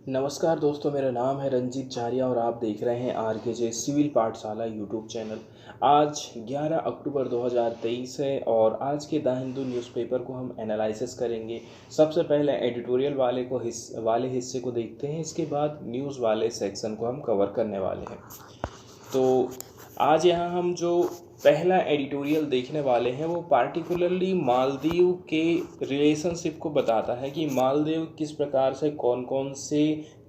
नमस्कार दोस्तों, मेरा नाम है रंजीत चारिया और आप देख रहे हैं आरकेजे सिविल पाठशाला यूट्यूब चैनल। आज 11 अक्टूबर 2023 है और आज के द हिंदू न्यूज़पेपर को हम एनालिसिस करेंगे। सबसे पहले एडिटोरियल वाले हिस्से को देखते हैं, इसके बाद न्यूज़ वाले सेक्शन को हम कवर करने वाले हैं। तो आज यहाँ हम जो पहला एडिटोरियल देखने वाले हैं वो पार्टिकुलरली मालदीव के रिलेशनशिप को बताता है कि मालदीव किस प्रकार से कौन कौन से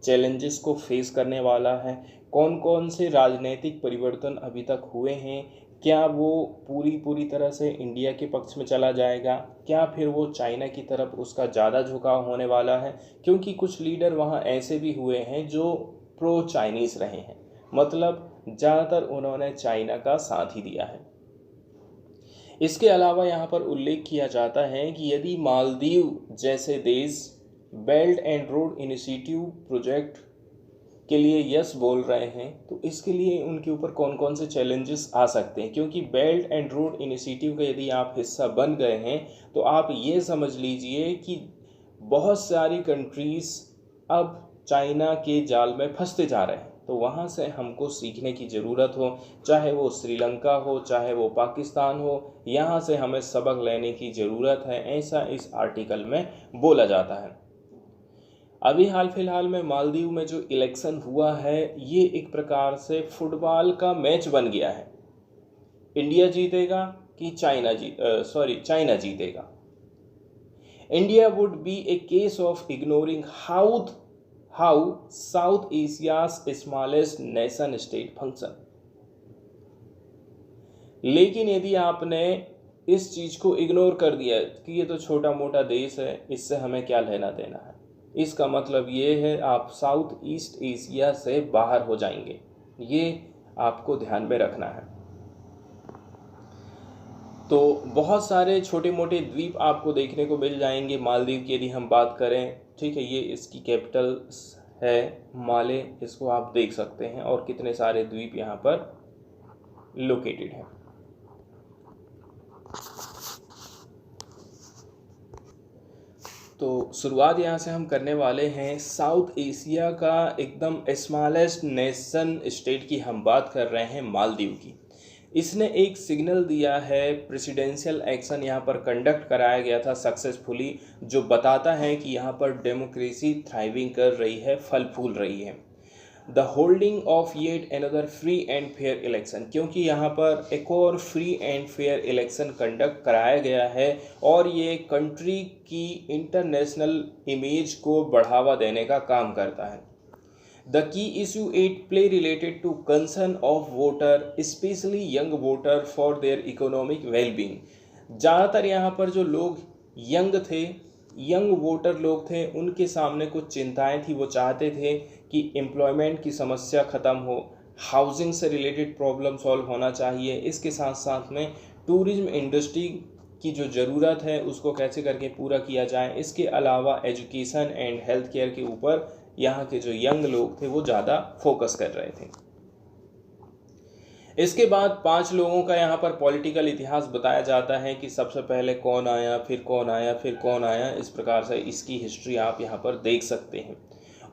चैलेंजेस को फेस करने वाला है, कौन कौन से राजनीतिक परिवर्तन अभी तक हुए हैं, क्या वो पूरी तरह से इंडिया के पक्ष में चला जाएगा, क्या फिर वो चाइना की तरफ उसका ज़्यादा झुकाव होने वाला है, क्योंकि कुछ लीडर वहाँ ऐसे भी हुए हैं जो प्रो चाइनीज़ रहे हैं, मतलब ज़्यादातर उन्होंने चाइना का साथ ही दिया है। इसके अलावा यहाँ पर उल्लेख किया जाता है कि यदि मालदीव जैसे देश belt and road initiative project के लिए यस बोल रहे हैं तो इसके लिए उनके ऊपर कौन कौन से चैलेंजेस आ सकते हैं, क्योंकि बेल्ट एंड रोड इनिशिएटिव का यदि आप हिस्सा बन गए हैं तो आप ये समझ लीजिए कि बहुत सारी कंट्रीज़ अब चाइना के जाल में फंसते जा रहे हैं। तो वहाँ से हमको सीखने की ज़रूरत हो, चाहे वो श्रीलंका हो चाहे वो पाकिस्तान हो, यहाँ से हमें सबक लेने की ज़रूरत है, ऐसा इस आर्टिकल में बोला जाता है। अभी हाल फिलहाल में मालदीव में जो इलेक्शन हुआ है ये एक प्रकार से फुटबॉल का मैच बन गया है। इंडिया जीतेगा कि चाइना जीतेगा। India would be A case of ignoring how South Asia's smallest nation state function। लेकिन यदि आपने इस चीज़ को इग्नोर कर दिया कि ये तो छोटा मोटा देश है, इससे हमें क्या लेना देना है, इसका मतलब ये है आप साउथ ईस्ट एशिया से बाहर हो जाएंगे। ये आपको ध्यान में रखना है। तो बहुत सारे छोटे मोटे द्वीप आपको देखने को मिल जाएंगे मालदीव की यदि हम बात करें। ठीक है, ये इसकी कैपिटल है माले, इसको आप देख सकते हैं, और कितने सारे द्वीप यहाँ पर लोकेटेड हैं। तो शुरुआत यहाँ से हम करने वाले हैं साउथ एशिया का एकदम स्मॉलेस्ट नेशन स्टेट की हम बात कर रहे हैं मालदीव की। इसने एक सिग्नल दिया है, प्रेसिडेंशियल एक्शन यहाँ पर कंडक्ट कराया गया था सक्सेसफुली, जो बताता है कि यहाँ पर डेमोक्रेसी थ्राइविंग कर रही है, फल फूल रही है। The holding of yet another free and fair election, क्योंकि यहाँ पर एक और free and fair election conduct कराया गया है और ये कंट्री की इंटरनेशनल इमेज को बढ़ावा देने का काम करता है। The key issue at play related to concern of voter, especially young voter, for their economic well-being। ज़्यादातर यहाँ पर जो लोग यंग वोटर लोग थे, उनके सामने कुछ चिंताएं थी। वो चाहते थे कि एम्प्लॉयमेंट की समस्या ख़त्म हो, हाउसिंग से रिलेटेड प्रॉब्लम सॉल्व होना चाहिए, इसके साथ साथ में टूरिज्म इंडस्ट्री की जो ज़रूरत है उसको कैसे करके पूरा किया जाए। इसके अलावा एजुकेशन एंड हेल्थ केयर के ऊपर यहाँ के जो यंग लोग थे वो ज़्यादा फोकस कर रहे थे। इसके बाद 5 लोगों का यहाँ पर पॉलिटिकल इतिहास बताया जाता है कि सबसे पहले कौन आया, फिर कौन आया, फिर कौन आया। इस प्रकार से इसकी हिस्ट्री आप यहाँ पर देख सकते हैं।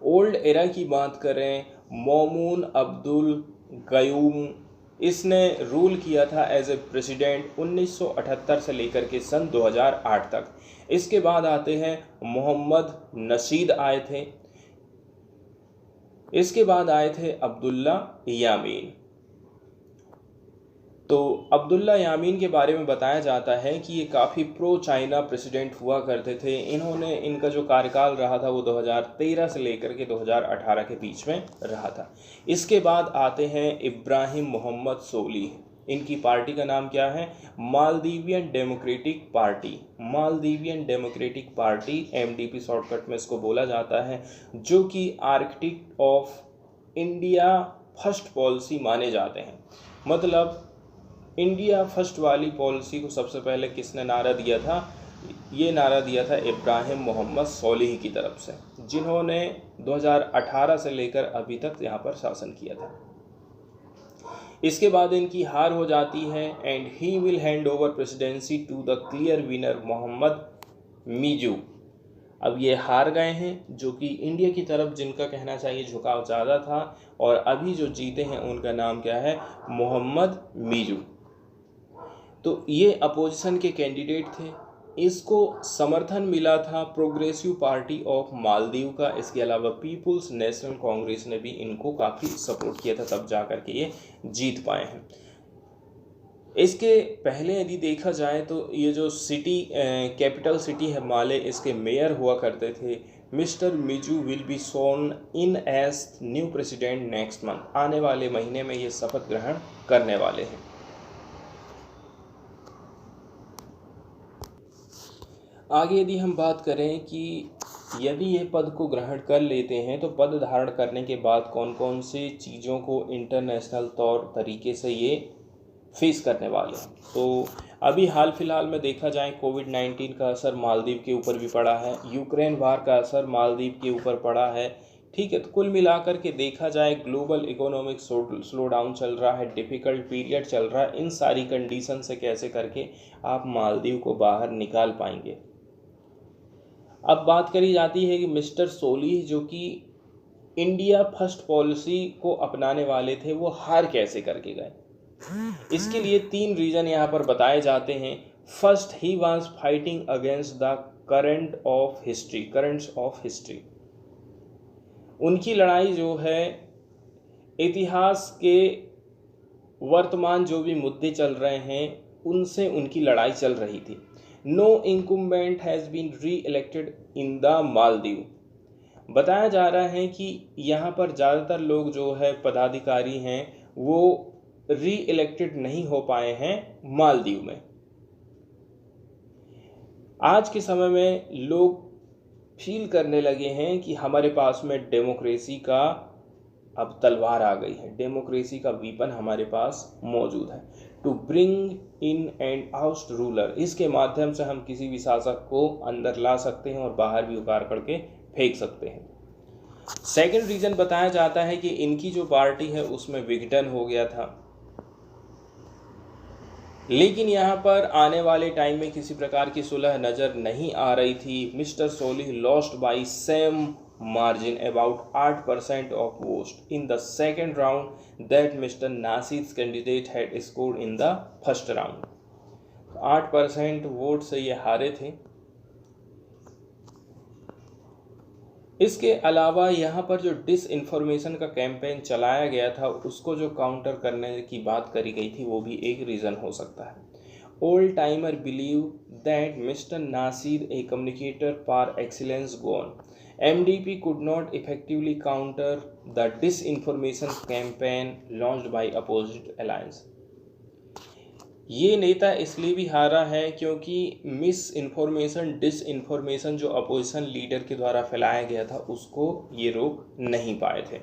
ओल्ड एरा की बात करें, मौमून अब्दुल गयूम, इसने रूल किया था एज ए प्रेसिडेंट 1978 से लेकर के सन 2008 तक। इसके बाद आते हैं मोहम्मद नशीद आए थे। इसके बाद आए थे अब्दुल्ला यामीन। तो अब्दुल्ला यामीन के बारे में बताया जाता है कि ये काफ़ी प्रो चाइना प्रेसिडेंट हुआ करते थे। इनका जो कार्यकाल रहा था वो 2013 से लेकर के 2018 के बीच में रहा था। इसके बाद आते हैं इब्राहिम मोहम्मद सोलिह। इनकी पार्टी का नाम क्या है? Maldivian democratic party. Maldivian democratic party, MDP shortcut में इसको बोला जाता है, जो कि architect of India first policy माने जाते हैं। मतलब इंडिया फर्स्ट वाली पॉलिसी को सबसे पहले किसने नारा दिया था? ये नारा दिया था इब्राहिम मोहम्मद सोलिह की तरफ से, जिन्होंने 2018 से लेकर अभी तक यहाँ पर शासन किया था। इसके बाद इनकी हार हो जाती है and he will hand over presidency to the clear winner Mohamed Muizzu. अब ये हार गए हैं, जो कि इंडिया की तरफ जिनका कहना चाहिए झुकाव ज़्यादा था, और अभी जो जीते हैं उनका नाम क्या है, मोहम्मद मिजू। तो ये अपोजिशन के कैंडिडेट थे। इसको समर्थन मिला था प्रोग्रेसिव पार्टी ऑफ मालदीव का, इसके अलावा पीपुल्स नेशनल कांग्रेस ने भी इनको काफ़ी सपोर्ट किया था, तब जा कर के ये जीत पाए हैं। इसके पहले यदि देखा जाए तो ये जो सिटी कैपिटल सिटी है माले, इसके मेयर हुआ करते थे mister Muizzu will be sworn in as new president next month. आने वाले महीने में ये शपथ ग्रहण करने वाले हैं। आगे यदि हम बात करें कि यदि ये पद को ग्रहण कर लेते हैं तो पद धारण करने के बाद कौन कौन सी चीज़ों को इंटरनेशनल तौर तरीके से ये फेस करने वाले हैं। तो अभी हाल फिलहाल में देखा जाए कोविड-19 का असर मालदीव के ऊपर भी पड़ा है, यूक्रेन वार का असर मालदीव के ऊपर पड़ा है। ठीक है, तो कुल मिलाकर के देखा जाए ग्लोबल इकोनॉमिक स्लो डाउन चल रहा है, डिफ़िकल्ट पीरियड चल रहा है। इन सारी कंडीशन से कैसे करके आप मालदीव को बाहर निकाल पाएंगे। अब बात करी जाती है कि मिस्टर सोलीह जो कि इंडिया फर्स्ट पॉलिसी को अपनाने वाले थे, वो हार कैसे करके गए। इसके लिए 3 रीज़न यहाँ पर बताए जाते हैं। First, he was fighting against the currents of history. उनकी लड़ाई जो है इतिहास के वर्तमान जो भी मुद्दे चल रहे हैं उनसे उनकी लड़ाई चल रही थी। No incumbent has been reelected in the Maldives. बताया जा रहा है कि यहाँ पर ज़्यादातर लोग जो है पदाधिकारी हैं वो री इलेक्टेड नहीं हो पाए हैं मालदीव में। आज के समय में लोग फील करने लगे हैं कि हमारे पास में डेमोक्रेसी का अब तलवार आ गई है, डेमोक्रेसी का वीपन हमारे पास मौजूद है। To bring in and out ruler, इसके माध्यम से हम किसी भी शासक को अंदर ला सकते हैं और बाहर भी उतार करके फेंक सकते हैं। सेकंड रीज़न बताया जाता है कि इनकी जो पार्टी है उसमें विघटन हो गया था, लेकिन यहाँ पर आने वाले टाइम में किसी प्रकार की सुलह नज़र नहीं आ रही थी। Mister Solih lost by same margin about 8% of vote in the second round that mister Nasir's candidate had scored in the first round. 8% vote से ये हारे थे। इसके अलावा यहाँ पर जो डिसइंफॉर्मेशन का कैंपेन चलाया गया था उसको जो काउंटर करने की बात करी गई थी वो भी एक रीज़न हो सकता है। Old timer believe that mister Nasir a communicator par excellence gone MDP could not effectively counter the disinformation campaign launched by opposite alliance। ये नेता इसलिए भी हारा है क्योंकि मिस इन्फॉर्मेशन डिसइंफॉर्मेशन जो अपोजिशन लीडर के द्वारा फैलाया गया था उसको ये रोक नहीं पाए थे।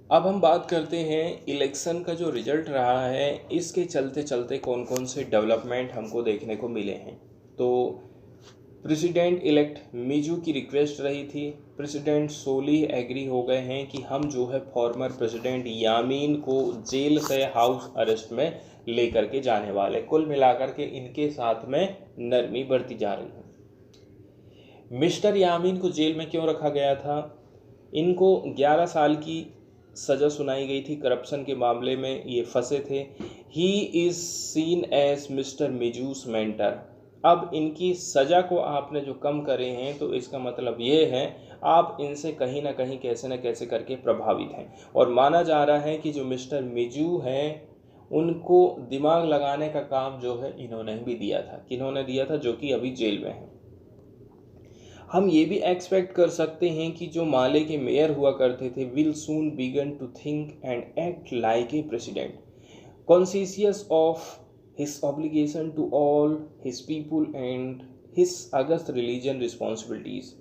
अब हम बात करते हैं इलेक्शन का जो रिजल्ट रहा है, इसके चलते चलते कौन कौन से डेवलपमेंट हमको देखने को मिले हैं। तो प्रेसिडेंट इलेक्ट मिजू की रिक्वेस्ट रही थी, प्रेसिडेंट सोलीह एग्री हो गए हैं कि हम जो है फॉर्मर प्रेसिडेंट यामीन को जेल से हाउस अरेस्ट में लेकर के जाने वाले। कुल मिलाकर के इनके साथ में नरमी बढ़ती जा रही है। मिस्टर यामीन को जेल में क्यों रखा गया था? इनको 11 साल की सज़ा सुनाई गई थी, करप्शन के मामले में ये फंसे थे। He is seen as mister Muizzu's mentor. अब इनकी सज़ा को आपने जो कम करे हैं तो इसका मतलब ये है आप इनसे कहीं ना कहीं कैसे न कैसे करके प्रभावित हैं। और माना जा रहा है कि जो मिस्टर मिजू हैं उनको दिमाग लगाने का काम जो है इन्होंने भी दिया था। किन्होंने दिया था? जो कि अभी जेल में है। हम ये भी एक्सपेक्ट कर सकते हैं कि जो माले के मेयर हुआ करते थे will soon begin to think and act like a president, conscious of his obligation to all his people and his august religion responsibilities।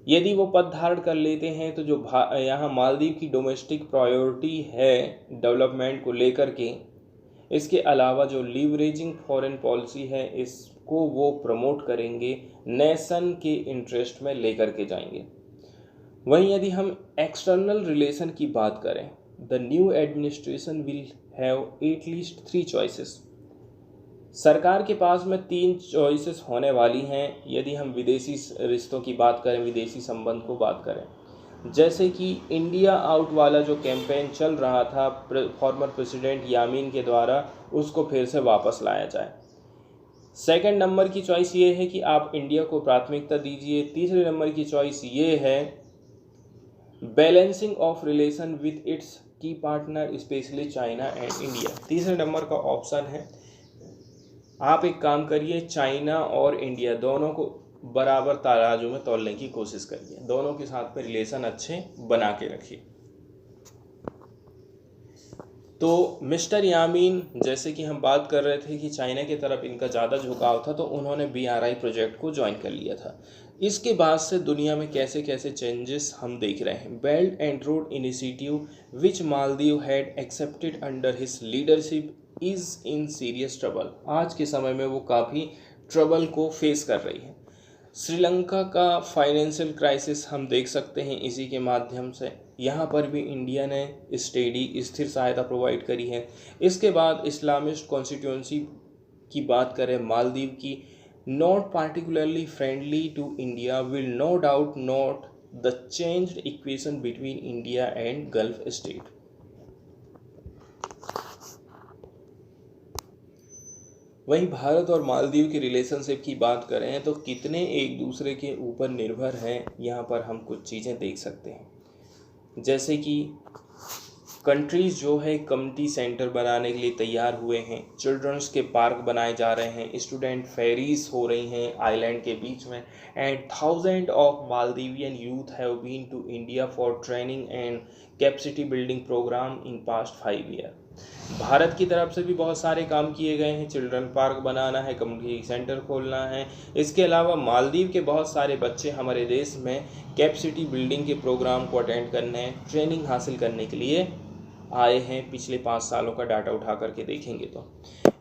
यदि वो पद धारण कर लेते हैं तो जो यहाँ मालदीव की डोमेस्टिक प्रायोरिटी है डेवलपमेंट को लेकर के, इसके अलावा जो लीवरेजिंग फॉरेन पॉलिसी है इसको वो प्रमोट करेंगे, नेशन के इंटरेस्ट में लेकर के जाएंगे। वहीं यदि हम एक्सटर्नल रिलेशन की बात करें the new administration will have at least 3 choices. सरकार के पास में 3 चॉइसेस होने वाली हैं यदि हम विदेशी रिश्तों की बात करें, विदेशी संबंध को बात करें। जैसे कि इंडिया आउट वाला जो कैंपेन चल रहा था फॉर्मर प्रेसिडेंट यामीन के द्वारा, उसको फिर से वापस लाया जाए। सेकंड नंबर की चॉइस ये है कि आप इंडिया को प्राथमिकता दीजिए। तीसरे नंबर की चॉइस ये है balancing of relation with its key partner specially China and India. तीसरे नंबर का ऑप्शन है आप एक काम करिए, चाइना और इंडिया दोनों को बराबर तराजू में तौलने की कोशिश करिए, दोनों के साथ में रिलेशन अच्छे बना के रखिए। तो मिस्टर यामीन, जैसे कि हम बात कर रहे थे कि चाइना की तरफ इनका ज़्यादा झुकाव था, तो उन्होंने BRI प्रोजेक्ट को ज्वाइन कर लिया था। इसके बाद से दुनिया में कैसे कैसे चेंजेस हम देख रहे हैं। Belt and road initiative which Maldives had accepted under his leadership is in serious trouble. आज के समय में वो काफ़ी ट्रबल को फेस कर रही है। श्रीलंका का फाइनेंशियल क्राइसिस हम देख सकते हैं इसी के माध्यम से। यहाँ पर भी इंडिया ने स्टेडी स्थिर सहायता प्रोवाइड करी है। इसके बाद इस्लामिस्ट कॉन्स्टिट्यूंसी की बात करें मालदीव की, not particularly friendly to India, will no doubt not the changed equation between India and Gulf state. वहीं भारत और मालदीव की रिलेशनशिप की बात करें तो कितने एक दूसरे के ऊपर निर्भर हैं, यहाँ पर हम कुछ चीज़ें देख सकते हैं। जैसे कि कंट्रीज़ जो है कम्युनिटी सेंटर बनाने के लिए तैयार हुए हैं, चिल्ड्रंस के पार्क बनाए जा रहे हैं, स्टूडेंट फेरीज हो रही हैं आइलैंड के बीच में, and thousand of Maldivian youth have been to India for training and capacity building programme in past 5 year. भारत की तरफ से भी बहुत सारे काम किए गए हैं, चिल्ड्रन पार्क बनाना है, कम्युनिटी सेंटर खोलना है। इसके अलावा मालदीव के बहुत सारे बच्चे हमारे देश में कैपेसिटी बिल्डिंग के प्रोग्राम को अटेंड करने, ट्रेनिंग हासिल करने के लिए आए हैं। पिछले 5 सालों का डाटा उठा करके देखेंगे तो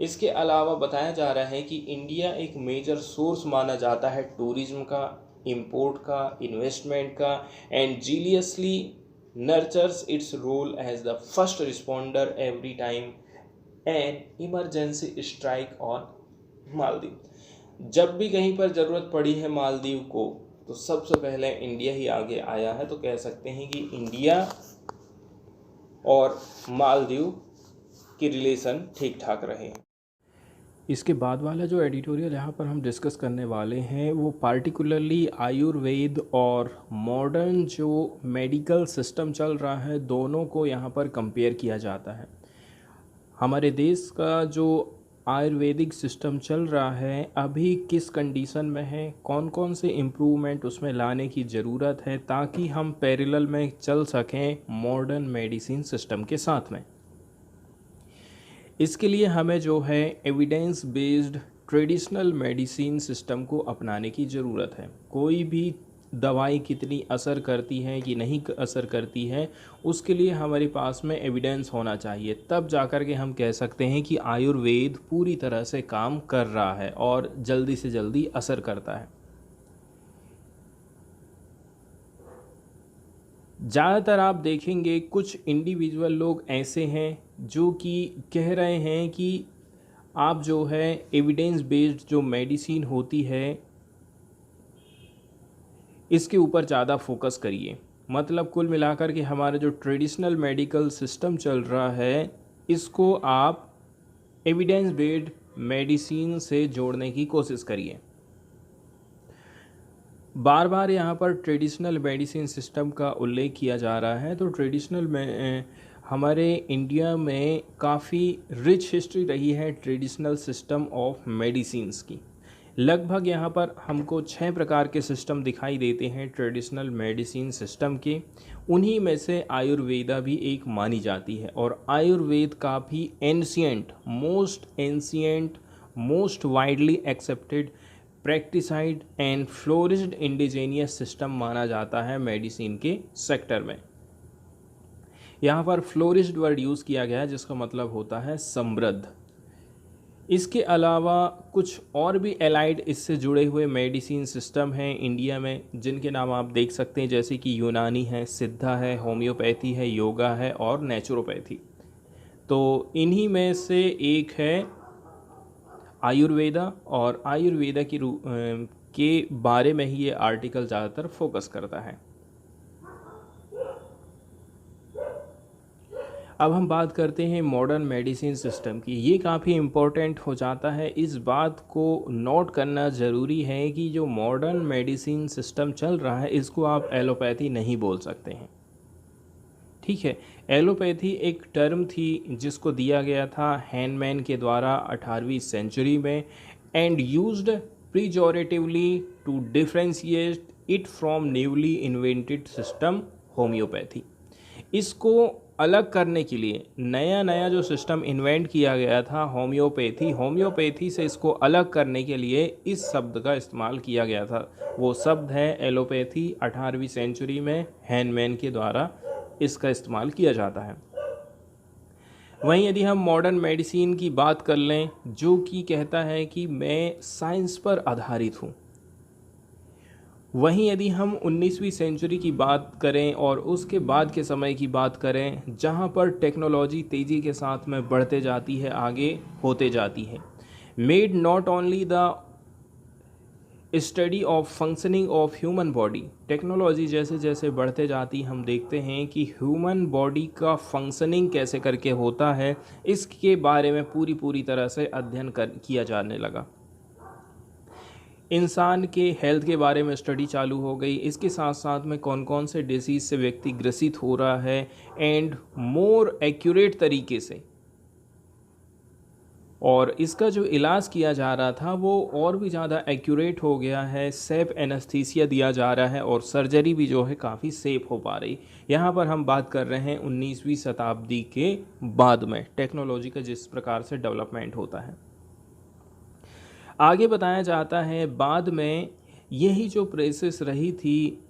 इसके अलावा बताया जा रहा है कि इंडिया एक मेजर सोर्स माना जाता है टूरिज्म का, इंपोर्ट का, इन्वेस्टमेंट का, and जीलियसली nurtures its role as the first responder every time an emergency strike on Maldives. जब भी कहीं पर ज़रूरत पड़ी है मालदीव को, तो सबसे पहले इंडिया ही आगे आया है। तो कह सकते हैं कि इंडिया और मालदीव की रिलेशन ठीक ठाक रहे हैं। इसके बाद वाला जो एडिटोरियल यहाँ पर हम डिस्कस करने वाले हैं वो पार्टिकुलरली आयुर्वेद और मॉडर्न जो मेडिकल सिस्टम चल रहा है, दोनों को यहाँ पर कंपेयर किया जाता है। हमारे देश का जो आयुर्वेदिक सिस्टम चल रहा है अभी किस कंडीशन में है, कौन कौन से इम्प्रूवमेंट उसमें लाने की ज़रूरत है, ताकि हम पैरेलल में चल सकें मॉडर्न मेडिसिन सिस्टम के साथ में। इसके लिए हमें जो है evidence based traditional medicine system को अपनाने की ज़रूरत है। कोई भी दवाई कितनी असर करती है कि नहीं असर करती है, उसके लिए हमारे पास में एविडेंस होना चाहिए, तब जाकर के हम कह सकते हैं कि आयुर्वेद पूरी तरह से काम कर रहा है और जल्दी से जल्दी असर करता है। ज़्यादातर आप देखेंगे कुछ इंडिविजुअल लोग ऐसे हैं जो कि कह रहे हैं कि आप जो है एविडेंस बेस्ड जो मेडिसिन होती है इसके ऊपर ज़्यादा फोकस करिए। मतलब कुल मिलाकर के हमारा जो ट्रेडिशनल मेडिकल सिस्टम चल रहा है इसको आप एविडेंस बेस्ड मेडिसिन से जोड़ने की कोशिश करिए। बार बार यहाँ पर ट्रेडिशनल मेडिसिन सिस्टम का उल्लेख किया जा रहा है। तो ट्रेडिशनल में हमारे इंडिया में काफ़ी रिच हिस्ट्री रही है ट्रेडिशनल सिस्टम ऑफ मेडिसिन्स की। लगभग यहाँ पर हमको 6 प्रकार के सिस्टम दिखाई देते हैं ट्रेडिशनल मेडिसिन सिस्टम के। उन्हीं में से आयुर्वेदा भी एक मानी जाती है और आयुर्वेद काफ़ी ancient, most widely accepted, practised and flourished indigenous system माना जाता है मेडिसिन के सेक्टर में। यहाँ पर फ्लोरिस्ड वर्ड यूज़ किया गया है जिसका मतलब होता है समृद्ध। इसके अलावा कुछ और भी एलाइड इससे जुड़े हुए मेडिसिन सिस्टम हैं इंडिया में, जिनके नाम आप देख सकते हैं, जैसे कि यूनानी है, सिद्धा है, होम्योपैथी है, योगा है और नेचुरोपैथी। तो इन्हीं में से एक है आयुर्वेदा, और आयुर्वेदा के बारे में ही ये आर्टिकल ज़्यादातर फोकस करता है। अब हम बात करते हैं मॉडर्न मेडिसिन सिस्टम की। ये काफ़ी इम्पोर्टेंट हो जाता है, इस बात को नोट करना ज़रूरी है कि जो मॉडर्न मेडिसिन सिस्टम चल रहा है इसको आप एलोपैथी नहीं बोल सकते हैं, ठीक है। एलोपैथी एक टर्म थी जिसको दिया गया था हैनमैन के द्वारा 18वीं सेंचुरी में, and used pejoratively to differentiate it from newly invented system homeopathy. इसको अलग करने के लिए नया नया जो सिस्टम इन्वेंट किया गया था होम्योपैथी से इसको अलग करने के लिए इस शब्द का इस्तेमाल किया गया था। वो शब्द है एलोपैथी। 18वीं सेंचुरी में हैनमैन के द्वारा इसका इस्तेमाल किया जाता है। वहीं यदि हम मॉडर्न मेडिसिन की बात कर लें, जो कि कहता है कि मैं साइंस पर आधारित हूँ, वहीं यदि हम 19वीं सेंचुरी की बात करें और उसके बाद के समय की बात करें, जहां पर टेक्नोलॉजी तेज़ी के साथ में बढ़ते जाती है, आगे होते जाती है, made not only the study of functioning of human body, technology जैसे जैसे बढ़ते जाती हम देखते हैं कि ह्यूमन बॉडी का फंक्शनिंग कैसे करके होता है, इसके बारे में पूरी तरह से अध्ययन किया जाने लगा। इंसान के हेल्थ के बारे में स्टडी चालू हो गई, इसके साथ साथ में कौन कौन से डिसीज़ से व्यक्ति ग्रसित हो रहा है, एंड मोर एक्यूरेट तरीके से, और इसका जो इलाज किया जा रहा था वो और भी ज़्यादा एक्यूरेट हो गया है। सेफ एनेस्थीसिया दिया जा रहा है और सर्जरी भी जो है काफ़ी सेफ हो पा रही। यहाँ पर हम बात कर रहे हैं 19वीं शताब्दी के बाद में टेक्नोलॉजी का जिस प्रकार से डेवलपमेंट होता है। आगे बताया जाता है बाद में यही जो प्रोसेस रही थी,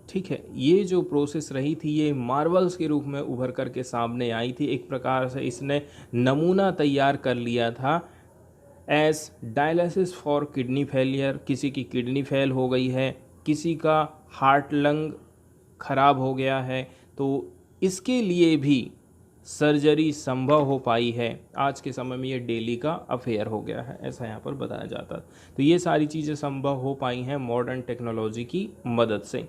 ठीक है, ये जो प्रोसेस रही थी ये मार्वल्स के रूप में उभर कर के सामने आई थी। एक प्रकार से इसने नमूना तैयार कर लिया था as dialysis for kidney failure. किसी की किडनी फेल हो गई है, किसी का हार्ट लंग खराब हो गया है, तो इसके लिए भी सर्जरी संभव हो पाई है। आज के समय में ये डेली का अफेयर हो गया है, ऐसा यहाँ पर बताया जाता है। तो ये सारी चीज़ें संभव हो पाई हैं मॉडर्न टेक्नोलॉजी की मदद से।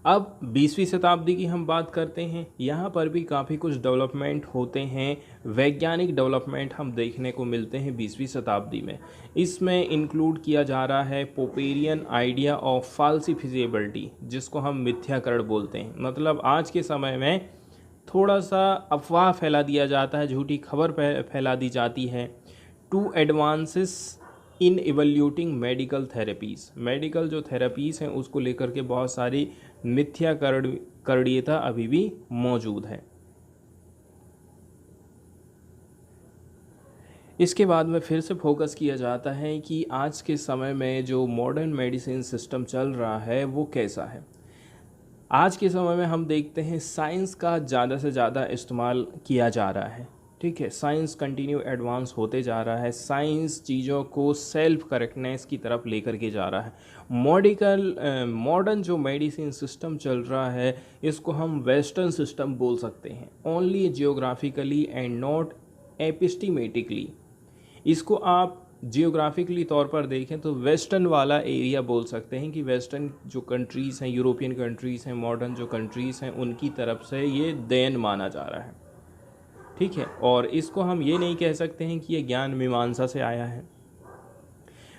अब 20वीं शताब्दी की हम बात करते हैं। यहाँ पर भी काफ़ी कुछ डेवलपमेंट होते हैं, वैज्ञानिक डेवलपमेंट हम देखने को मिलते हैं 20वीं शताब्दी में। इसमें इंक्लूड किया जा रहा है पोपेरियन आइडिया ऑफ फाल्सिफिजेबिलिटी, जिसको हम मिथ्याकरण बोलते हैं। मतलब आज के समय में थोड़ा सा अफवाह फैला दिया जाता है, झूठी खबर फैला दी जाती है। To advances in evaluating medical therapies, medical जो थेरेपीज़ हैं उसको लेकर के बहुत सारी मिथ्याकरणीयता अभी भी मौजूद है। इसके बाद में फिर से फोकस किया जाता है कि आज के समय में जो मॉडर्न मेडिसिन सिस्टम चल रहा है वो कैसा है। आज के समय में हम देखते हैं साइंस का ज़्यादा से ज़्यादा इस्तेमाल किया जा रहा है, ठीक है। साइंस कंटिन्यू एडवांस होते जा रहा है, साइंस चीज़ों को सेल्फ करेक्टनेस की तरफ लेकर के जा रहा है। मॉडर्न जो मेडिसिन सिस्टम चल रहा है इसको हम वेस्टर्न सिस्टम बोल सकते हैं, ओनली जियोग्राफिकली एंड नॉट एपिस्टीमेटिकली। इसको आप जियोग्राफिकली तौर पर देखें तो वेस्टर्न वाला एरिया बोल सकते हैं कि वेस्टर्न जो कंट्रीज़ हैं, यूरोपियन कंट्रीज़ हैं, मॉडर्न जो कंट्रीज़ हैं, उनकी तरफ से ये देन माना जा रहा है, ठीक है। और इसको हम ये नहीं कह सकते हैं कि ये ज्ञान मीमांसा से आया है।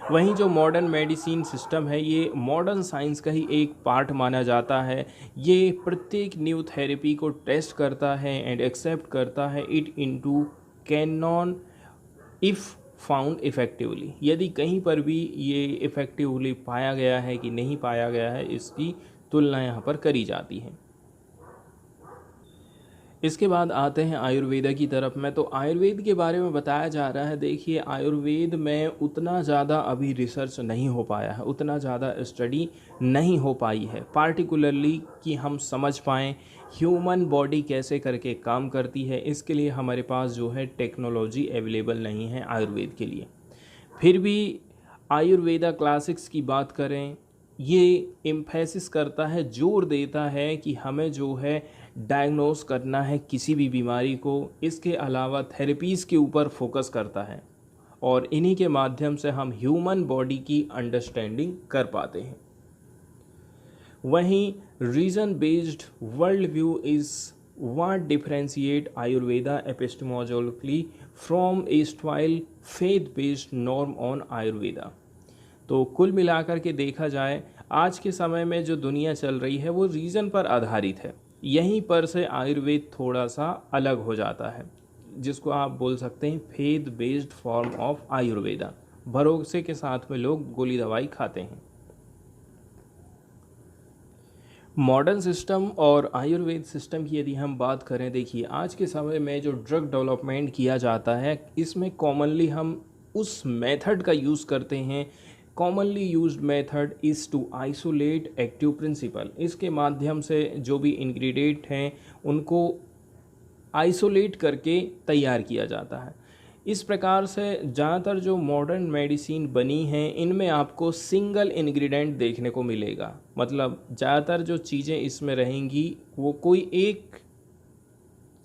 वहीं जो मॉडर्न मेडिसिन सिस्टम है ये मॉडर्न साइंस का ही एक पार्ट माना जाता है। ये प्रत्येक न्यू थेरेपी को टेस्ट करता है एंड एक्सेप्ट करता है it into Canon if found effectively. यदि कहीं पर भी ये इफ़ेक्टिवली पाया गया है कि नहीं पाया गया है, इसकी तुलना यहाँ पर करी जाती है। इसके बाद आते हैं आयुर्वेदा की तरफ में। तो आयुर्वेद के बारे में बताया जा रहा है, देखिए आयुर्वेद में उतना ज़्यादा अभी रिसर्च नहीं हो पाया है, उतना ज़्यादा स्टडी नहीं हो पाई है, पार्टिकुलरली कि हम समझ पाएँ ह्यूमन बॉडी कैसे करके काम करती है, इसके लिए हमारे पास जो है टेक्नोलॉजी अवेलेबल नहीं है आयुर्वेद के लिए। फिर भी आयुर्वेदा क्लासिक्स की बात करें, ये एम्फेसिस करता है, जोर देता है कि हमें जो है डायग्नोस करना है किसी भी बीमारी को। इसके अलावा थेरेपीज़ के ऊपर फोकस करता है और इन्हीं के माध्यम से हम ह्यूमन बॉडी की अंडरस्टैंडिंग कर पाते हैं। वहीं reason based world view is what differentiate Ayurveda epistemologically from erstwhile faith-based norm on Ayurveda। तो कुल मिलाकर के देखा जाए, आज के समय में जो दुनिया चल रही है वो रीज़न पर आधारित है। यहीं पर से आयुर्वेद थोड़ा सा अलग हो जाता है, जिसको आप बोल सकते हैं faith based form of Ayurveda. भरोसे के साथ में लोग गोली दवाई खाते हैं। मॉडर्न सिस्टम और आयुर्वेद सिस्टम की यदि हम बात करें, देखिए आज के समय में जो ड्रग डेवलपमेंट किया जाता है, इसमें कॉमनली हम उस मेथड का यूज़ करते हैं। Commonly used method is to isolate active principle. इसके माध्यम से जो भी इंग्रेडिएंट हैं उनको आइसोलेट करके तैयार किया जाता है। इस प्रकार से ज़्यादातर जो मॉडर्न मेडिसिन बनी हैं, इनमें आपको सिंगल इंग्रेडिएंट देखने को मिलेगा। मतलब ज़्यादातर जो चीज़ें इसमें रहेंगी वो कोई एक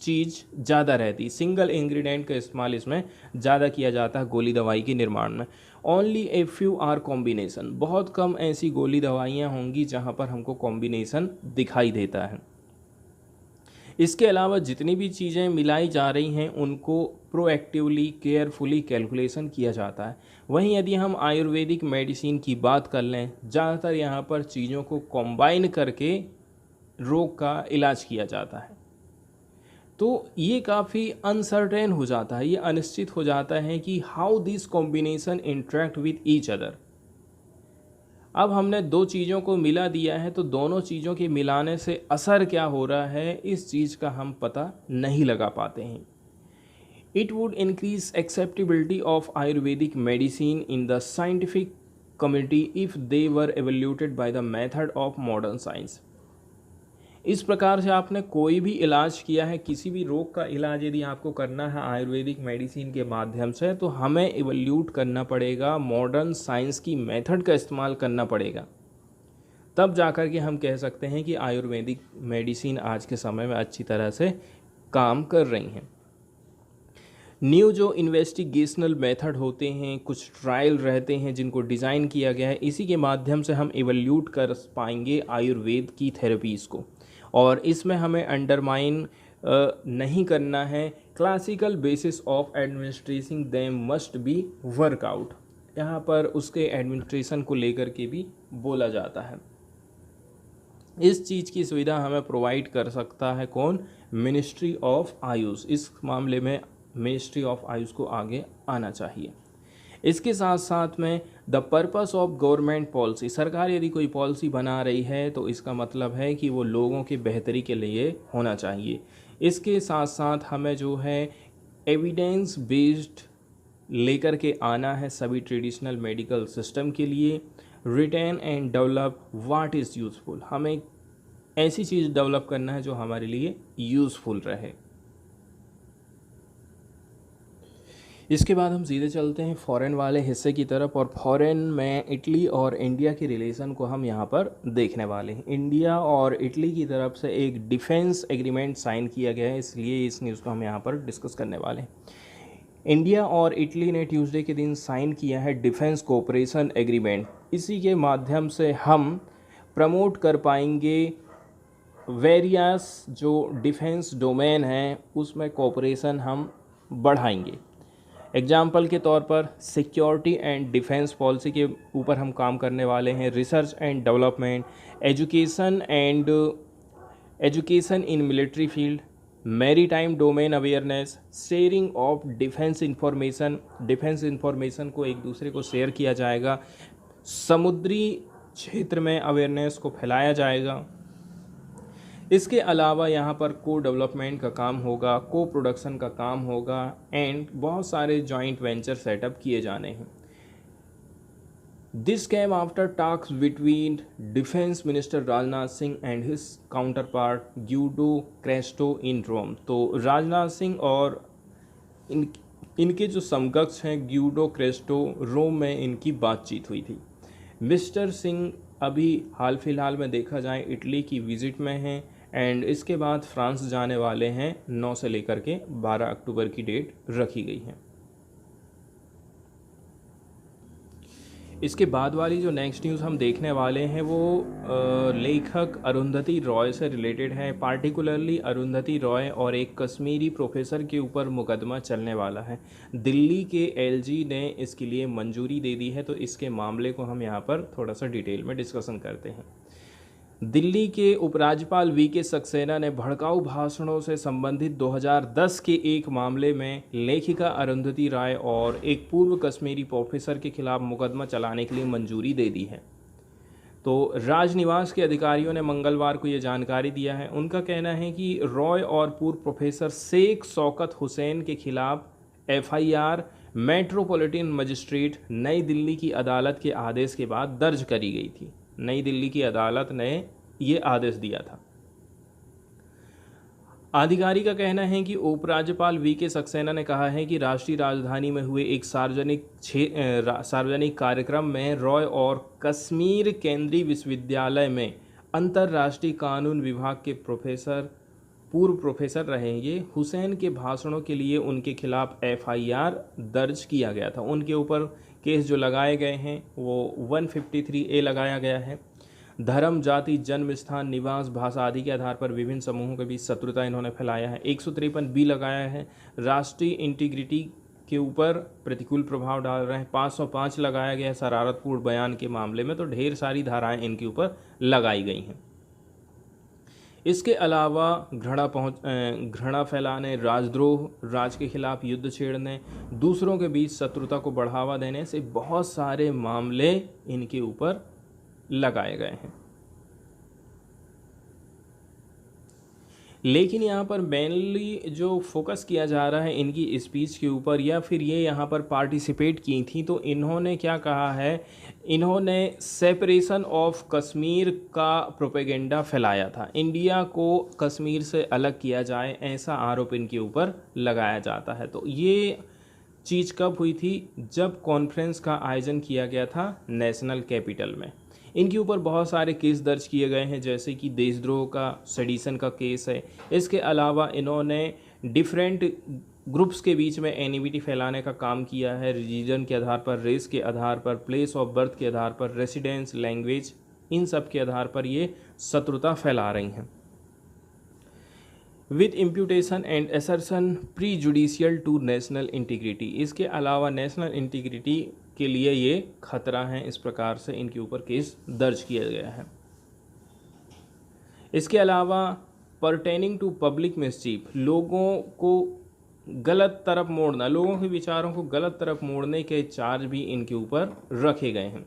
चीज़ ज़्यादा रहती, सिंगल इंग्रेडिएंट का इस्तेमाल इसमें ज़्यादा किया जाता है गोली दवाई के निर्माण में। Only a few are combination. बहुत कम ऐसी गोली दवाइयाँ होंगी जहाँ पर हमको कॉम्बिनेशन दिखाई देता है। इसके अलावा जितनी भी चीज़ें मिलाई जा रही हैं उनको प्रोएक्टिवली केयरफुली कैलकुलेशन किया जाता है। वहीं यदि हम आयुर्वेदिक मेडिसिन की बात कर लें, ज़्यादातर यहाँ पर चीज़ों को कंबाइन करके रोग का इलाज किया जाता है। तो ये काफ़ी अनसर्टेन हो जाता है, ये अनिश्चित हो जाता है कि how this combination interact with each other. अब हमने दो चीज़ों को मिला दिया है, तो दोनों चीज़ों के मिलाने से असर क्या हो रहा है, इस चीज़ का हम पता नहीं लगा पाते हैं। It would increase acceptability of Ayurvedic medicine in the scientific community if they were evaluated by the method of modern science. इस प्रकार से आपने कोई भी इलाज किया है, किसी भी रोग का इलाज यदि आपको करना है आयुर्वेदिक मेडिसिन के माध्यम से, तो हमें इवल्यूट करना पड़ेगा, मॉडर्न साइंस की मेथड का इस्तेमाल करना पड़ेगा। तब जाकर के हम कह सकते हैं कि आयुर्वेदिक मेडिसिन आज के समय में अच्छी तरह से काम कर रही हैं। न्यू जो इन्वेस्टिगेशनल मेथड होते हैं, कुछ ट्रायल रहते हैं जिनको डिज़ाइन किया गया है, इसी के माध्यम से हम इवल्यूट कर पाएंगे आयुर्वेद की थेरेपीज़ को। और इसमें हमें अंडरमाइन नहीं करना है। Classical basis of administration them must be workout. यहाँ पर उसके एडमिनिस्ट्रेशन को लेकर के भी बोला जाता है। इस चीज़ की सुविधा हमें प्रोवाइड कर सकता है कौन? Ministry of Ayush. इस मामले में मिनिस्ट्री ऑफ आयुष को आगे आना चाहिए। इसके साथ साथ में the purpose of government policy. सरकार यदि कोई पॉलिसी बना रही है तो इसका मतलब है कि वो लोगों की बेहतरी के लिए होना चाहिए। इसके साथ साथ हमें जो है एविडेंस बेस्ड लेकर के आना है सभी ट्रेडिशनल मेडिकल सिस्टम के लिए। Retain and develop what is useful. हमें ऐसी चीज़ डेवलप करना है जो हमारे लिए यूज़फुल रहे। इसके बाद हम सीधे चलते हैं फ़ॉरेन वाले हिस्से की तरफ, और फ़ॉरेन में इटली और इंडिया के रिलेशन को हम यहाँ पर देखने वाले हैं। इंडिया और इटली की तरफ से एक डिफेंस एग्रीमेंट साइन किया गया है, इसलिए इस न्यूज़ को हम यहाँ पर डिस्कस करने वाले हैं। इंडिया और इटली ने ट्यूसडे के दिन साइन किया है डिफेंस कोऑपरेशन एग्रीमेंट। इसी के माध्यम से हम प्रमोट कर पाएंगे वेरियस जो डिफेंस डोमेन हैं उसमें कोऑपरेशन हम बढ़ाएंगे। एग्जाम्पल के तौर पर सिक्योरिटी एंड डिफेंस पॉलिसी के ऊपर हम काम करने वाले हैं। Research and development, education in military field, maritime domain awareness, sharing of defence information को एक दूसरे को शेयर किया जाएगा। समुद्री क्षेत्र में अवेयरनेस को फैलाया जाएगा। इसके अलावा यहाँ पर को डेवलपमेंट का काम होगा, को प्रोडक्शन का काम होगा, एंड बहुत सारे जॉइंट वेंचर सेटअप किए जाने हैं। This came after talks between defence minister Rajnath Singh and his counterpart Guido Crosetto in Rome. तो राजनाथ सिंह और इनके जो समकक्ष हैं ग्यूडो क्रेस्टो, रोम में इनकी बातचीत हुई थी। मिस्टर सिंह अभी हाल फिलहाल में देखा जाए इटली की विज़िट में हैं एंड इसके बाद फ्रांस जाने वाले हैं। 9 से लेकर के 12 अक्टूबर की डेट रखी गई है। इसके बाद वाली जो नेक्स्ट न्यूज़ हम देखने वाले हैं वो लेखक अरुंधति रॉय से रिलेटेड है। पार्टिकुलरली अरुंधति रॉय और एक कश्मीरी प्रोफेसर के ऊपर मुकदमा चलने वाला है। दिल्ली के एलजी ने इसके लिए मंजूरी दे दी है, तो इसके मामले को हम यहाँ पर थोड़ा सा डिटेल में डिस्कशन करते हैं। दिल्ली के उपराज्यपाल वीके सक्सेना ने भड़काऊ भाषणों से संबंधित 2010 के एक मामले में लेखिका अरुंधति राय और एक पूर्व कश्मीरी प्रोफेसर के खिलाफ मुकदमा चलाने के लिए मंजूरी दे दी है। तो राजनिवास के अधिकारियों ने मंगलवार को ये जानकारी दिया है। उनका कहना है कि रॉय और पूर्व प्रोफेसर शेख शौकत हुसैन के खिलाफ एफआईआर मेट्रोपॉलिटन मजिस्ट्रेट नई दिल्ली की अदालत के आदेश के बाद दर्ज करी गई थी। नई दिल्ली की अदालत ने ये आदेश दिया था। अधिकारी का कहना है कि उपराज्यपाल वीके सक्सेना ने कहा है कि राष्ट्रीय राजधानी में हुए एक सार्वजनिक कार्यक्रम में रॉय और कश्मीर केंद्रीय विश्वविद्यालय में अंतर्राष्ट्रीय कानून विभाग के पूर्व प्रोफेसर रहे ये हुसैन के भाषणों के लिए उनके खिलाफ एफआईआर दर्ज किया गया था। उनके ऊपर केस जो लगाए गए हैं वो 153A लगाया गया है। धर्म, जाति, जन्म स्थान, निवास, भाषा आदि के आधार पर विभिन्न समूहों के बीच शत्रुता इन्होंने फैलाया है। 153B लगाया है, राष्ट्रीय इंटीग्रिटी के ऊपर प्रतिकूल प्रभाव डाल रहे हैं। 505 लगाया गया है शरारतपूर्ण बयान के मामले में। तो ढेर सारी धाराएं इनके ऊपर लगाई गई हैं। इसके अलावा घृणा फैलाने, राजद्रोह, राज्य के खिलाफ युद्ध छेड़ने, दूसरों के बीच शत्रुता को बढ़ावा देने से बहुत सारे मामले इनके ऊपर लगाए गए हैं। लेकिन यहाँ पर मेनली जो फोकस किया जा रहा है इनकी स्पीच के ऊपर, या फिर ये यहाँ पर पार्टिसिपेट की थी, तो इन्होंने क्या कहा है, इन्होंने सेपरेशन ऑफ कश्मीर का प्रोपेगेंडा फैलाया था। इंडिया को कश्मीर से अलग किया जाए, ऐसा आरोप इनके ऊपर लगाया जाता है। तो ये चीज़ कब हुई थी? जब कॉन्फ्रेंस का आयोजन किया गया था नेशनल कैपिटल में। इनके ऊपर बहुत सारे केस दर्ज किए गए हैं, जैसे कि देशद्रोह का, सेडिशन का केस है। इसके अलावा इन्होंने डिफरेंट ग्रुप्स के बीच में एनिमिटी फैलाने का काम किया है, रिलीजन के आधार पर, रेस के आधार पर, प्लेस ऑफ बर्थ के आधार पर, रेसिडेंस, लैंग्वेज, इन सब के आधार पर ये शत्रुता फैला रही हैं। With imputation and assertion prejudicial to national integrity. इसके अलावा नेशनल इंटीग्रिटी के लिए ये खतरा है, इस प्रकार से इनके ऊपर केस दर्ज किया गया है। इसके अलावा परटेनिंग टू पब्लिक मिसचीफ, लोगों को गलत तरफ मोड़ना, लोगों के विचारों को गलत तरफ मोड़ने के चार्ज भी इनके ऊपर रखे गए हैं।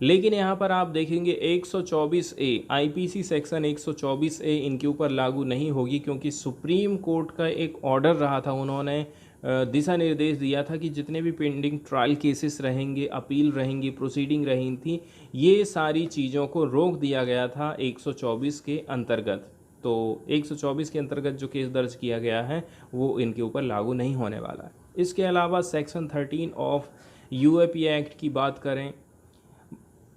लेकिन यहाँ पर आप देखेंगे 124A आईपीसी सेक्शन 124A इनके ऊपर लागू नहीं होगी, क्योंकि सुप्रीम कोर्ट का एक ऑर्डर रहा था। उन्होंने दिशा निर्देश दिया था कि जितने भी पेंडिंग ट्रायल केसेस रहेंगे, अपील रहेंगी, प्रोसीडिंग रही थी, ये सारी चीज़ों को रोक दिया गया था 124 के अंतर्गत। तो 124 के अंतर्गत जो केस दर्ज किया गया है वो इनके ऊपर लागू नहीं होने वाला है। इसके अलावा सेक्शन 13 ऑफ यूएपी एक्ट की बात करें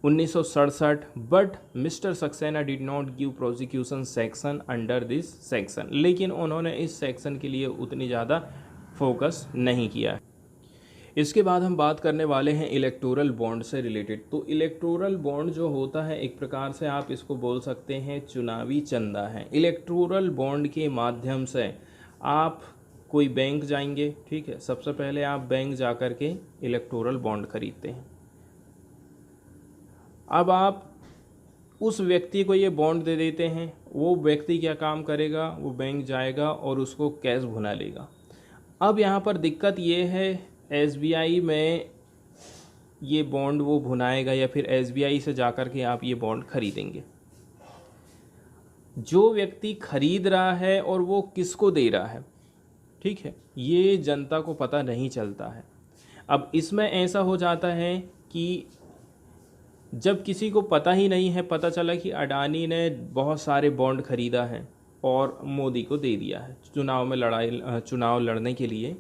1967, but mister Saxena did not give prosecution section under this section. लेकिन उन्होंने इस सेक्शन के लिए उतनी ज़्यादा फोकस नहीं किया। इसके बाद हम बात करने वाले हैं इलेक्टोरल बॉन्ड से रिलेटेड। तो इलेक्टोरल बॉन्ड जो होता है, एक प्रकार से आप इसको बोल सकते हैं चुनावी चंदा है। इलेक्टोरल बॉन्ड के माध्यम से आप कोई बैंक जाएंगे, ठीक है, सबसे पहले आप बैंक जा कर के इलेक्टोरल बॉन्ड खरीदते हैं। अब आप उस व्यक्ति को ये बॉन्ड दे देते हैं, वो व्यक्ति क्या काम करेगा, वो बैंक जाएगा और उसको कैश भुना लेगा। अब यहाँ पर दिक्कत ये है, एसबीआई में ये बॉन्ड वो भुनाएगा या फिर एसबीआई से जाकर के आप ये बॉन्ड खरीदेंगे। जो व्यक्ति खरीद रहा है और वो किसको दे रहा है, ठीक है, ये जनता को पता नहीं चलता है। अब इसमें ऐसा हो जाता है कि जब किसी को पता ही नहीं है, पता चला कि अडानी ने बहुत सारे बॉन्ड खरीदा है और मोदी को दे दिया है चुनाव में चुनाव लड़ने के लिए,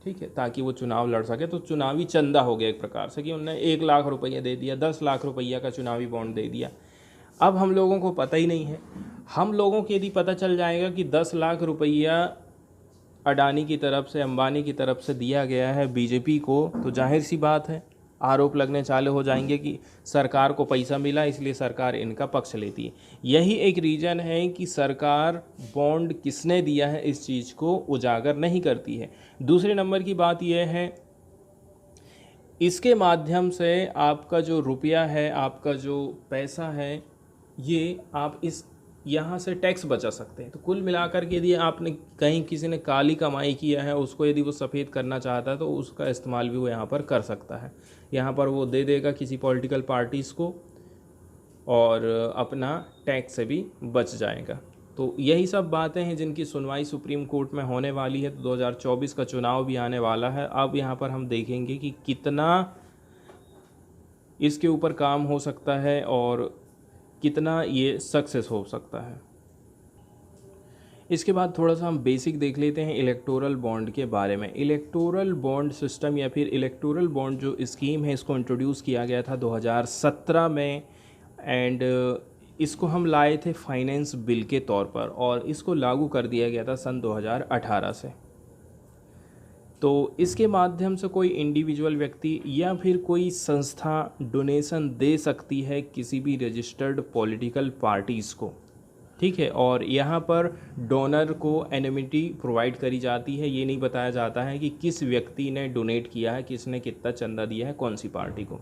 ठीक है, ताकि वो चुनाव लड़ सके, तो चुनावी चंदा हो गया एक प्रकार से कि उन्होंने 1 लाख रुपया दे दिया, 10 लाख रुपया का चुनावी बॉन्ड दे दिया। अब हम लोगों को पता ही नहीं है। हम लोगों को यदि पता चल जाएगा कि 10 लाख रुपया अडानी की तरफ से, अंबानी की तरफ से दिया गया है बीजेपी को, तो जाहिर सी बात है आरोप लगने चालू हो जाएंगे कि सरकार को पैसा मिला इसलिए सरकार इनका पक्ष लेती है। यही एक रीज़न है कि सरकार बॉन्ड किसने दिया है इस चीज़ को उजागर नहीं करती है। दूसरे नंबर की बात यह है, इसके माध्यम से आपका जो रुपया है, आपका जो पैसा है, ये आप इस यहाँ से टैक्स बचा सकते हैं। तो कुल मिलाकर के यदि आपने कहीं किसी ने काली कमाई किया है, उसको यदि वो सफ़ेद करना चाहता है तो उसका इस्तेमाल भी वो यहाँ पर कर सकता है। यहाँ पर वो दे देगा किसी पॉलिटिकल पार्टीज़ को और अपना टैक्स से भी बच जाएगा। तो यही सब बातें हैं जिनकी सुनवाई सुप्रीम कोर्ट में होने वाली है। तो 2024 का चुनाव भी आने वाला है। अब यहाँ पर हम देखेंगे कि कितना इसके ऊपर काम हो सकता है और कितना ये सक्सेस हो सकता है। इसके बाद थोड़ा सा हम बेसिक देख लेते हैं इलेक्टोरल बॉन्ड के बारे में। इलेक्टोरल बॉन्ड सिस्टम या फिर इलेक्टोरल बॉन्ड जो स्कीम है, इसको इंट्रोड्यूस किया गया था 2017 में एंड इसको हम लाए थे फाइनेंस बिल के तौर पर और इसको लागू कर दिया गया था सन 2018 से। तो इसके माध्यम से कोई इंडिविजुअल व्यक्ति या फिर कोई संस्था डोनेशन दे सकती है किसी भी रजिस्टर्ड पॉलिटिकल पार्टीज़ को, ठीक है। और यहाँ पर डोनर को एनोनिमिटी प्रोवाइड करी जाती है। ये नहीं बताया जाता है कि किस व्यक्ति ने डोनेट किया है, किसने कितना चंदा दिया है, कौन सी पार्टी को।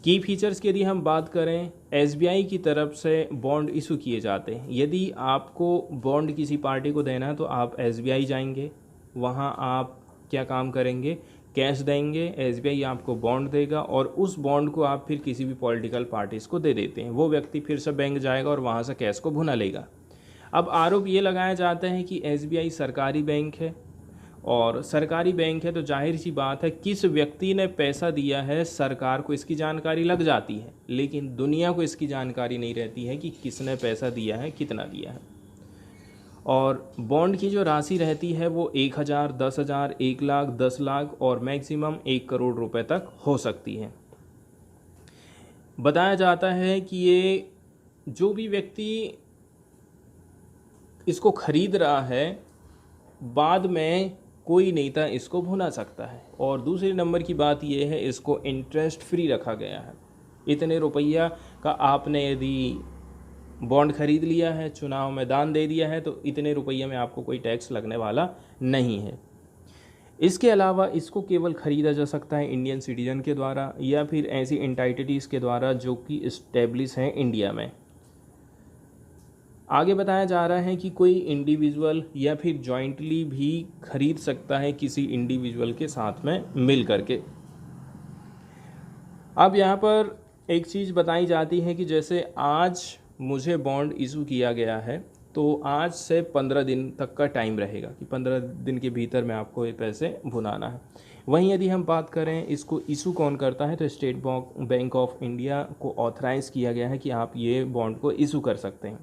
की फीचर्स की यदि हम बात करें, एसबीआई की तरफ से बॉन्ड इशू किए जाते हैं। यदि आपको बॉन्ड किसी पार्टी को देना है तो आप एसबीआई जाएंगे, वहाँ आप क्या काम करेंगे, कैश देंगे, एसबीआई आपको बॉन्ड देगा और उस बॉन्ड को आप फिर किसी भी पॉलिटिकल पार्टीज़ को दे देते हैं। वो व्यक्ति फिर से बैंक जाएगा और वहाँ से कैश को भुना लेगा। अब आरोप ये लगाया जाता है कि एसबीआई सरकारी बैंक है और सरकारी बैंक है तो जाहिर सी बात है किस व्यक्ति ने पैसा दिया है सरकार को इसकी जानकारी लग जाती है, लेकिन दुनिया को इसकी जानकारी नहीं रहती है कि किसने पैसा दिया है, कितना दिया है। और बॉन्ड की जो राशि रहती है वो 1000, 10,000, 1 लाख, 10 लाख और मैक्सिमम 1 करोड़ रुपए तक हो सकती है। बताया जाता है कि ये जो भी व्यक्ति इसको खरीद रहा है, बाद में कोई नेता इसको भुना सकता है। और दूसरे नंबर की बात यह है, इसको इंटरेस्ट फ्री रखा गया है। इतने रुपया का आपने यदि बॉन्ड खरीद लिया है, चुनाव में दान दे दिया है, तो इतने रुपये में आपको कोई टैक्स लगने वाला नहीं है। इसके अलावा इसको केवल ख़रीदा जा सकता है इंडियन सिटीजन के द्वारा या फिर ऐसी एंटाइटीज़ के द्वारा जो कि इस्टेब्लिश हैं इंडिया में। आगे बताया जा रहा है कि कोई इंडिविजुअल या फिर जॉइंटली भी खरीद सकता है किसी इंडिविजुअल के साथ में मिल करके। अब यहाँ पर एक चीज़ बताई जाती है कि जैसे आज मुझे बॉन्ड इशू किया गया है तो आज से 15 दिन तक का टाइम रहेगा कि 15 दिन के भीतर में आपको ये पैसे भुनाना है। वहीं यदि हम बात करें इसको इशू कौन करता है, तो स्टेट बैंक ऑफ इंडिया को ऑथराइज़ किया गया है कि आप ये बॉन्ड को इशू कर सकते हैं।